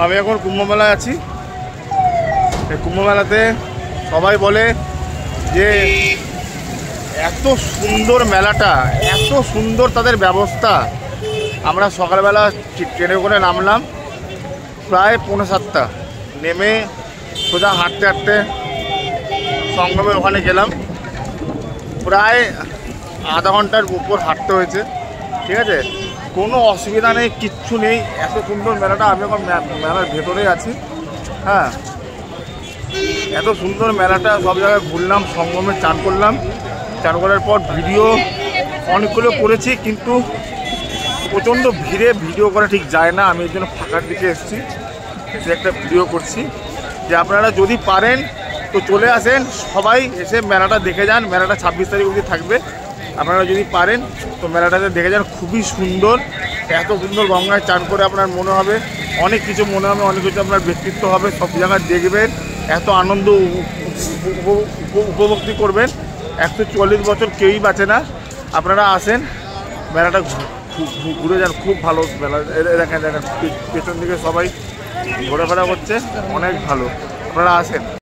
আমি এখন কুম্ভমেলায় আছি। এই কুম্ভমেলাতে সবাই বলে যে এত সুন্দর মেলাটা, এত সুন্দর তাদের ব্যবস্থা। আমরা সকালবেলা ট্রেনে করে নামলাম প্রায় 6:45, নেমে সোজা হাঁটতে হাঁটতে সঙ্গমের ওখানে গেলাম। প্রায় আধা ঘন্টার উপর হাঁটতে হয়েছে, ঠিক আছে। কোনো অসুবিধা নেই, কিচ্ছু নেই, এত সুন্দর মেলাটা। আমি এখন মেলার ভেতরেই আছি। হ্যাঁ, এত সুন্দর মেলাটা, সব জায়গায় ঘুরলাম, সঙ্গমে চান করলাম। চান করার পর ভিডিও অনেকগুলো করেছি, কিন্তু প্রচণ্ড ভিড়ে ভিডিও করা ঠিক যায় না। আমি এর জন্য ফাঁকার দিকে এসেছি, এসে একটা ভিডিও করছি। যে আপনারা যদি পারেন তো চলে আসেন, সবাই এসে মেলাটা দেখে যান। মেলাটা 26 তারিখ অবধি থাকবে। আপনারা যদি পারেন তো মেলাটাতে দেখে যান, খুবই সুন্দর। এত সুন্দর গঙ্গায় চান করে আপনার মনে হবে অনেক কিছু, মনে হবে অনেক কিছু, আপনার ব্যক্তিত্ব হবে। সব জায়গায় দেখবেন, এত আনন্দ উপভোক্তি করবেন। 140 বছর কেউই বাঁচে না। আপনারা আসেন, মেলাটা ঘুরে যান, খুব ভালো মেলা। দেখেন দেখেন পেছন দিকে সবাই ঘোরাফেরা করছে, অনেক ভালো। আপনারা আসেন।